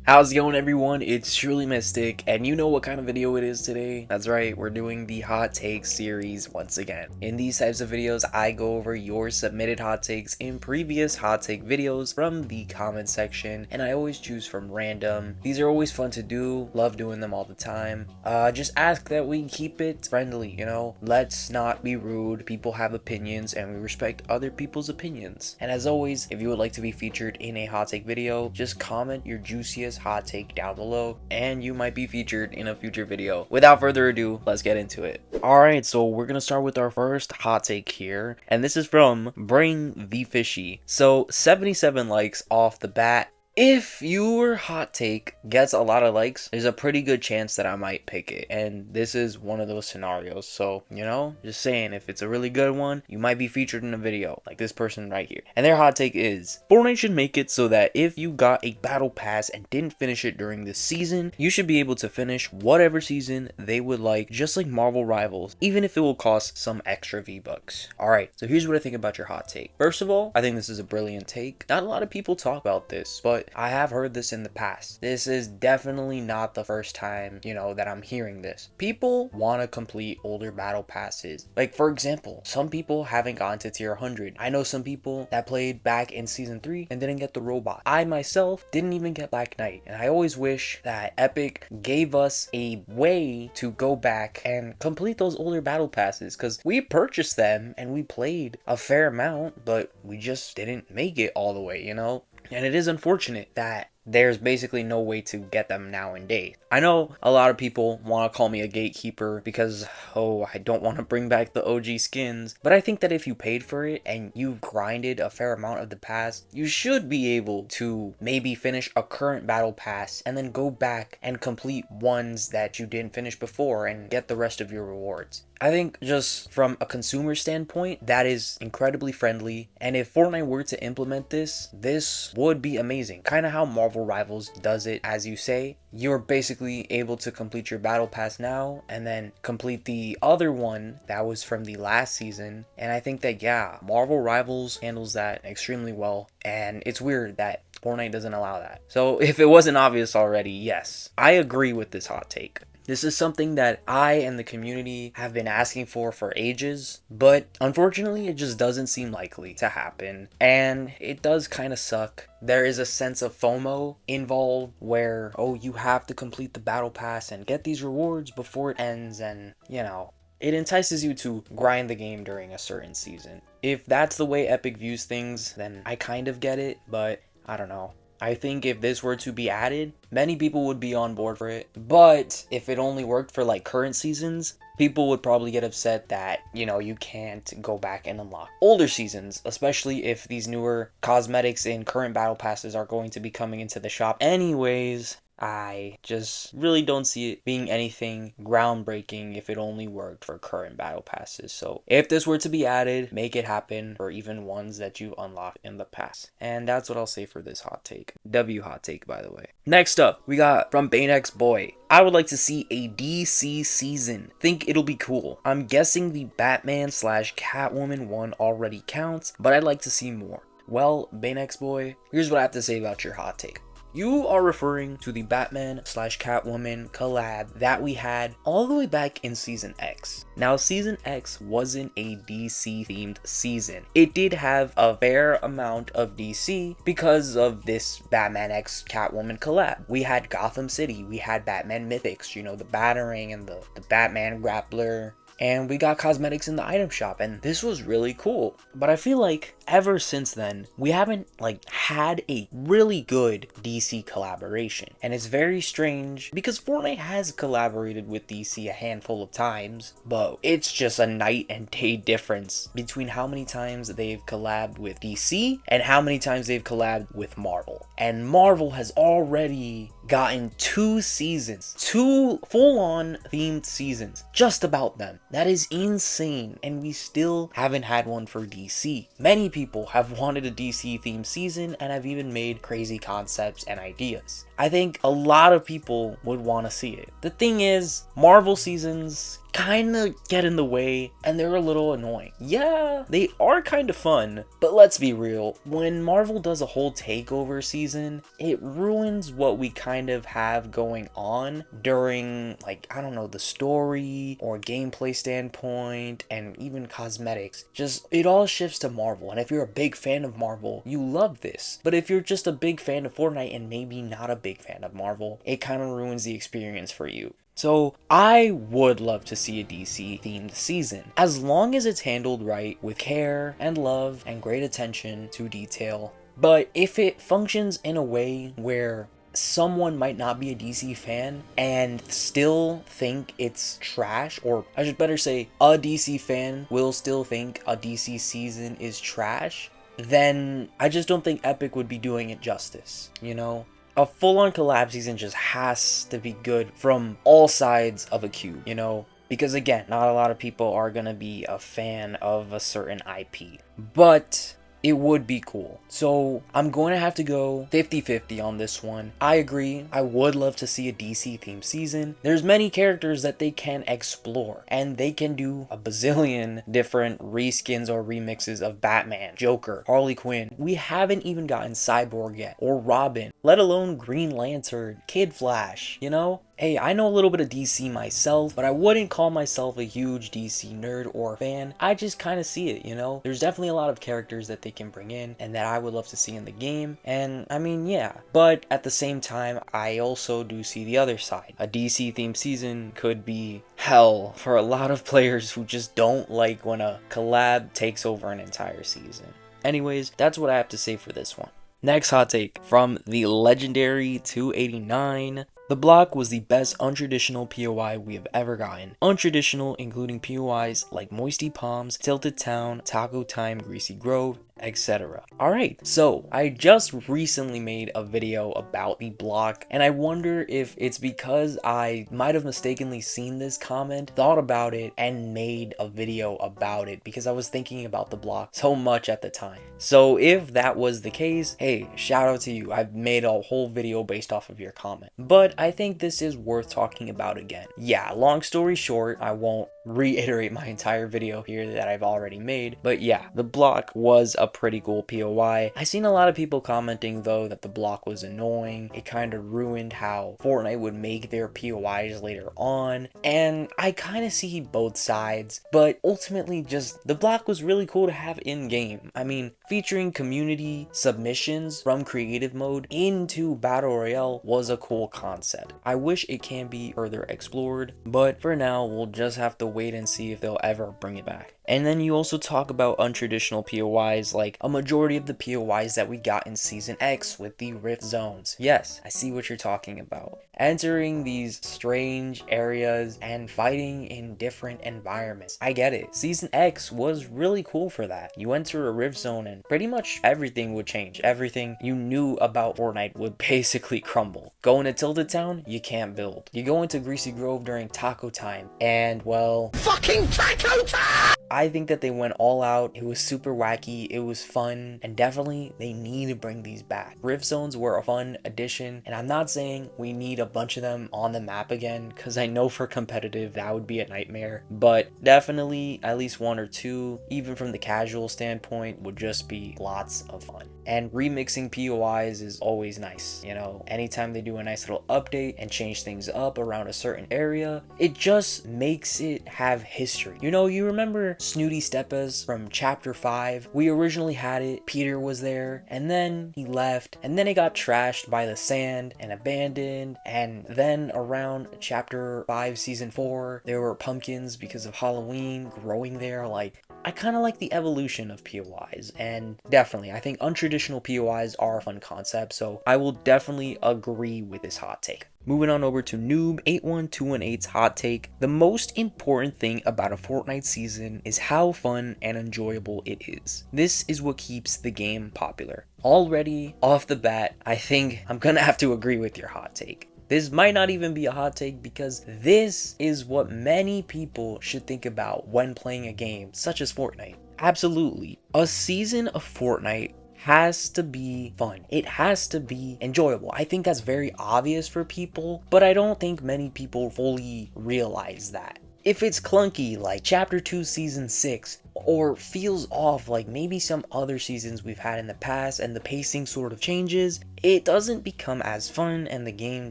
How's it going, everyone? It's TrulyMystic, and you know what kind of video it is today? That's right, we're doing the hot take series once again. In these types of videos, I go over your submitted hot takes in previous hot take videos from the comment section, and I always choose from random. These are always fun to do, love doing them all the time. Just ask that we keep it friendly, Let's not be rude. People have opinions, and we respect other people's opinions. And as always, if you would like to be featured in a hot take video, just comment your juiciest hot take down below and you might be featured in a future video. Without further ado, let's get into it. Alright, so we're gonna start with our first hot take here, and this is from Bring the Fishy. So 77 likes off the bat. If your hot take gets a lot of likes, there's a pretty good chance that I might pick it. And this is one of those scenarios. So, just saying, if it's a really good one, you might be featured in a video, like this person right here. And their hot take is, Fortnite should make it so that if you got a battle pass and didn't finish it during this season, you should be able to finish whatever season they would like, just like Marvel Rivals, even if it will cost some extra V-Bucks. Alright, so here's what I think about your hot take. First of all, I think this is a brilliant take. Not a lot of people talk about this, but I have heard this in the past. This is definitely not the first time, that I'm hearing this. People want to complete older battle passes. Like, for example, some people haven't gotten to tier 100. I know some people that played back in season 3 and didn't get the robot. I myself didn't even get Black Knight. And I always wish that Epic gave us a way to go back and complete those older battle passes, because we purchased them and we played a fair amount, but we just didn't make it all the way, And it is unfortunate that there's basically no way to get them nowadays. I know a lot of people want to call me a gatekeeper because, I don't want to bring back the OG skins. But I think that if you paid for it and you grinded a fair amount of the pass, you should be able to maybe finish a current battle pass and then go back and complete ones that you didn't finish before and get the rest of your rewards. I think just from a consumer standpoint, that is incredibly friendly. And if Fortnite were to implement this would be amazing. Kind of how Marvel Rivals does it, as you say. You're basically able to complete your battle pass now and then complete the other one that was from the last season. And I think that, Marvel Rivals handles that extremely well. And it's weird that Fortnite doesn't allow that. So if it wasn't obvious already, yes, I agree with this hot take. This is something that I and the community have been asking for ages, but unfortunately it just doesn't seem likely to happen, and it does kind of suck. There is a sense of FOMO involved where, you have to complete the battle pass and get these rewards before it ends, and it entices you to grind the game during a certain season. If that's the way Epic views things, then I kind of get it, but I don't know. I think if this were to be added, many people would be on board for it. But if it only worked for like current seasons, people would probably get upset that, you can't go back and unlock older seasons, especially if these newer cosmetics in current battle passes are going to be coming into the shop anyways. I just really don't see it being anything groundbreaking if it only worked for current battle passes. So if this were to be added, make it happen for even ones that you unlocked in the past. And that's what I'll say for this hot take. W hot take, by the way. Next up, we got from Banex Boy. I would like to see a DC season. Think it'll be cool. I'm guessing the Batman/Catwoman one already counts, but I'd like to see more. Well, Banex Boy, here's what I have to say about your hot take. You are referring to the Batman/Catwoman collab that we had all the way back in Season X. Now, Season X wasn't a DC themed season. It did have a fair amount of DC because of this Batman x Catwoman collab. We had Gotham City, we had Batman Mythics, the Batarang and the Batman Grappler. And we got cosmetics in the item shop, and this was really cool. But I feel like ever since then, we haven't had a really good DC collaboration. And it's very strange because Fortnite has collaborated with DC a handful of times, but it's just a night and day difference between how many times they've collabed with DC and how many times they've collabed with Marvel. And Marvel has already gotten 2 seasons, 2 full-on themed seasons just about them. That is insane, and we still haven't had one for DC. Many people have wanted a DC themed season and have even made crazy concepts and ideas. I think a lot of people would want to see it. The thing is, Marvel seasons kind of get in the way and they're a little annoying. Yeah, they are kind of fun, but let's be real. When Marvel does a whole takeover season, it ruins what we kind of have going on during, like, I don't know, the story or gameplay standpoint and even cosmetics. Just, it all shifts to Marvel. And if you're a big fan of Marvel, you love this. But if you're just a big fan of Fortnite and maybe not a big fan of Marvel, it kind of ruins the experience for you. So I would love to see a DC themed season, as long as it's handled right with care and love and great attention to detail. But if it functions in a way where someone might not be a DC fan and still think it's trash, or I should better say a DC fan will still think a DC season is trash, then I just don't think Epic would be doing it justice, you know? A full-on collab season just has to be good from all sides of a cube, you know? Because again, not a lot of people are gonna be a fan of a certain IP. But it would be cool. So I'm going to have to go 50-50 on this one. I agree. I would love to see a DC themed season. There's many characters that they can explore, and they can do a bazillion different reskins or remixes of Batman, Joker, Harley Quinn. We haven't even gotten Cyborg yet, or Robin, let alone Green Lantern, Kid Flash, you know? Hey, I know a little bit of DC myself, but I wouldn't call myself a huge DC nerd or fan. I just kind of see it, you know? There's definitely a lot of characters that they can bring in and that I would love to see in the game. And I mean, yeah. But at the same time, I also do see the other side. A DC themed season could be hell for a lot of players who just don't like when a collab takes over an entire season. Anyways, that's what I have to say for this one. Next hot take from the legendary 289. The block was the best untraditional POI we have ever gotten. Untraditional including POIs like Moisty Palms, Tilted Town, Taco Time, Greasy Grove, etc. Alright, so I just recently made a video about the block, and I wonder if it's because I might have mistakenly seen this comment, thought about it, and made a video about it because I was thinking about the block so much at the time. So if that was the case, hey, shout out to you. I've made a whole video based off of your comment. But I think this is worth talking about again. Yeah, long story short, I won't reiterate my entire video here that I've already made, but yeah, the block was a pretty cool POI. I seen a lot of people commenting though that the block was annoying. It kind of ruined how Fortnite would make their POIs later on, and I kind of see both sides, but ultimately just the block was really cool to have in game. I mean, featuring community submissions from creative mode into Battle Royale was a cool concept. I wish it can be further explored, but for now we'll just have to wait and see if they'll ever bring it back. And then you also talk about untraditional POIs, like a majority of the POIs that we got in Season X with the Rift Zones. Yes, I see what you're talking about. Entering these strange areas and fighting in different environments. I get it. Season X was really cool for that. You enter a Rift Zone and pretty much everything would change. Everything you knew about Fortnite would basically crumble. Going to Tilted Town, you can't build. You go into Greasy Grove during Taco Time, and well, fucking Taco Time! I think that they went all out. It was super wacky, it was fun, and definitely they need to bring these back. Rift Zones were a fun addition, and I'm not saying we need a bunch of them on the map again, because I know for competitive that would be a nightmare, but definitely at least one or two, even from the casual standpoint, would just be lots of fun. And remixing POIs is always nice, you know? Anytime they do a nice little update and change things up around a certain area, it just makes it have history. You know, you remember Snooty Steppas from Chapter 5? We originally had it, Peter was there, and then he left, and then it got trashed by the sand and abandoned, and then around Chapter 5 Season 4, there were pumpkins because of Halloween growing there. Like, I kind of like the evolution of POIs, and definitely, I think untraditional POIs are a fun concept, so I will definitely agree with this hot take. Moving on over to Noob81218's hot take. The most important thing about a Fortnite season is how fun and enjoyable it is. This is what keeps the game popular. Already, off the bat, I think I'm gonna have to agree with your hot take. This might not even be a hot take because this is what many people should think about when playing a game such as Fortnite. Absolutely. A season of Fortnite has to be fun. It has to be enjoyable. I think that's very obvious for people, but I don't think many people fully realize that. If it's clunky like Chapter 2 Season 6, or feels off like maybe some other seasons we've had in the past and the pacing sort of changes, it doesn't become as fun and the game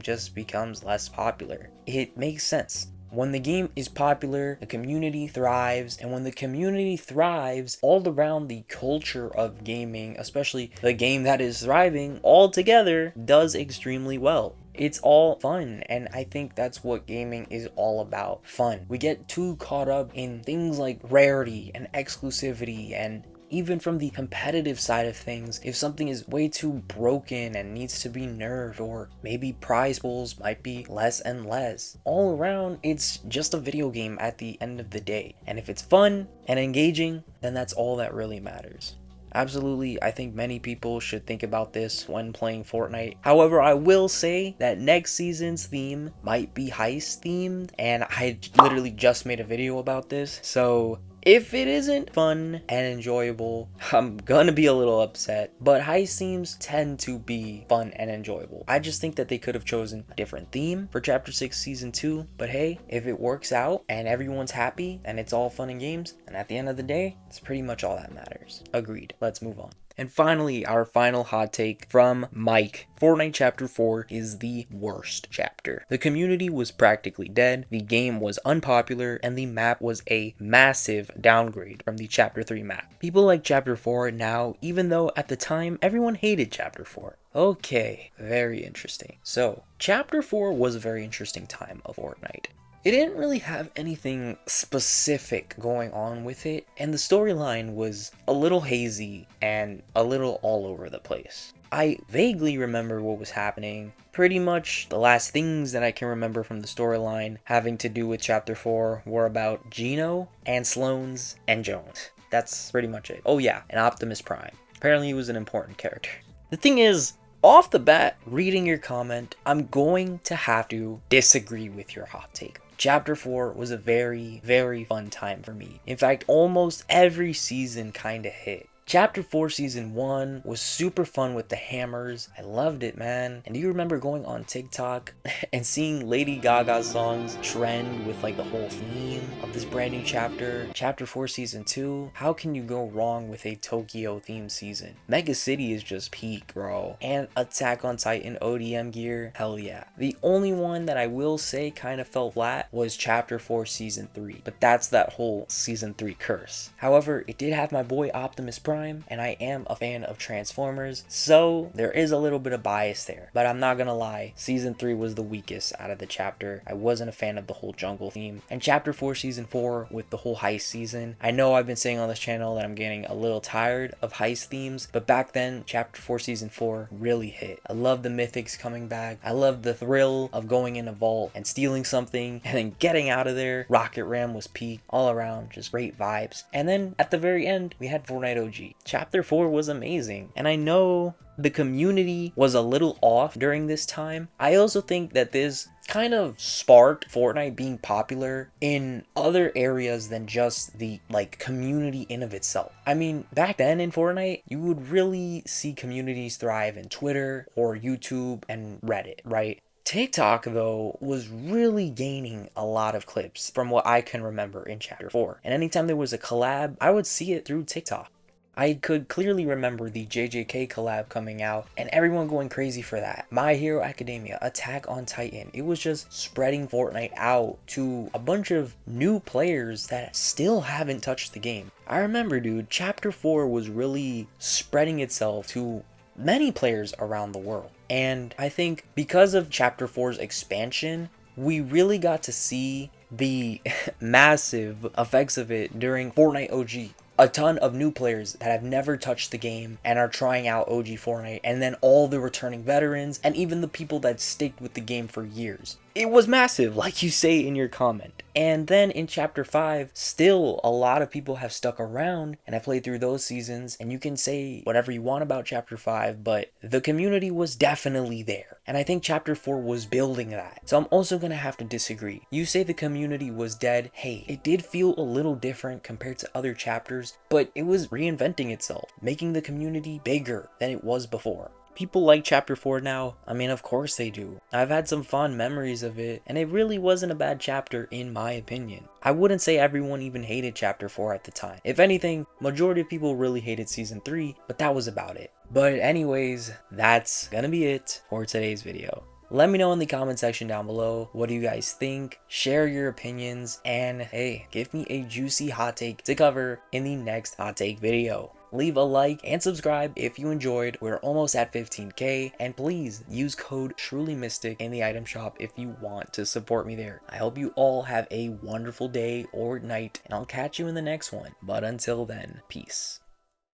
just becomes less popular. It makes sense. When the game is popular, the community thrives, and when the community thrives, all around the culture of gaming, especially the game that is thriving, all together does extremely well. It's all fun, and I think that's what gaming is all about, fun. We get too caught up in things like rarity and exclusivity, and even from the competitive side of things, if something is way too broken and needs to be nerfed, or maybe prize pools might be less and less. All around, it's just a video game at the end of the day. And if it's fun and engaging, then that's all that really matters. Absolutely, I think many people should think about this when playing Fortnite. However, I will say that next season's theme might be heist themed, and I literally just made a video about this. So if it isn't fun and enjoyable, I'm gonna be a little upset, but heist themes tend to be fun and enjoyable. I just think that they could have chosen a different theme for Chapter 6 Season 2, but hey, if it works out and everyone's happy and it's all fun and games, and at the end of the day, it's pretty much all that matters. Agreed. Let's move on. And finally, our final hot take from Mike. Fortnite Chapter 4 is the worst chapter. The community was practically dead, the game was unpopular, and the map was a massive downgrade from the Chapter 3 map. People like Chapter 4 now, even though at the time everyone hated Chapter 4. Okay, very interesting. So, Chapter 4 was a very interesting time of Fortnite. It didn't really have anything specific going on with it, and the storyline was a little hazy and a little all over the place. I vaguely remember what was happening. Pretty much the last things that I can remember from the storyline having to do with Chapter 4 were about Gino and Sloanes and Jones. That's pretty much it. Oh yeah, and Optimus Prime. Apparently he was an important character. The thing is, off the bat, reading your comment, I'm going to have to disagree with your hot take. Chapter 4 was a very, very fun time for me. In fact, almost every season kinda hit. Chapter 4 Season 1 was super fun with the hammers. I loved it, man. And do you remember going on TikTok and seeing Lady Gaga's songs trend with like the whole theme of this brand new chapter? Chapter 4 Season 2, how can you go wrong with a Tokyo themed season? Mega City is just peak, bro. And Attack on Titan ODM gear, hell yeah. The only one that I will say kind of fell flat was Chapter 4 Season 3, but that's that whole Season 3 curse. However, it did have my boy Optimus Prime, and I am a fan of Transformers, so there is a little bit of bias there. But I'm not gonna lie, Season 3 was the weakest out of the chapter. I wasn't a fan of the whole jungle theme. And Chapter 4 Season 4 with the whole heist season, I know I've been saying on this channel that I'm getting a little tired of heist themes, but back then, Chapter 4 Season 4 really hit. I love the mythics coming back. I love the thrill of going in a vault and stealing something and then getting out of there. Rocket Ram was peak. All around, just great vibes. And then at the very end, we had Fortnite OG. Chapter 4 was amazing, and I know the community was a little off during this time. I also think that this kind of sparked Fortnite being popular in other areas than just the community in of itself. I mean, back then in Fortnite, you would really see communities thrive in Twitter or YouTube and Reddit, right? TikTok, though, was really gaining a lot of clips from what I can remember in Chapter 4. And anytime there was a collab, I would see it through TikTok. I could clearly remember the JJK collab coming out and everyone going crazy for that. My Hero Academia, Attack on Titan. It was just spreading Fortnite out to a bunch of new players that still haven't touched the game. I remember, dude, Chapter 4 was really spreading itself to many players around the world. And I think because of Chapter 4's expansion, we really got to see the massive effects of it during Fortnite OG. A ton of new players that have never touched the game and are trying out OG Fortnite, and then all the returning veterans and even the people that sticked with the game for years. it was massive, like you say in your comment. And then in chapter 5, still a lot of people have stuck around, and I played through those seasons, and you can say whatever you want about chapter 5, but the community was definitely there. And I think chapter 4 was building that. So I'm also gonna have to disagree. You say the community was dead. Hey, it did feel a little different compared to other chapters, but it was reinventing itself, making the community bigger than it was before. People like chapter 4 now. I mean, of course they do. I've had some fond memories of it, and it really wasn't a bad chapter in my opinion. I wouldn't say everyone even hated chapter 4 at the time. If anything, majority of people really hated season 3, but that was about it. But anyways, that's gonna be it for today's video. Let me know in the comment section down below, what do you guys think? Share your opinions, and hey, give me a juicy hot take to cover in the next hot take video. Leave a like and subscribe if you enjoyed. We're almost at 15K, and please use code TrulyMystic in the item shop if you want to support me there. I hope you all have a wonderful day or night, and I'll catch you in the next one. But until then, peace.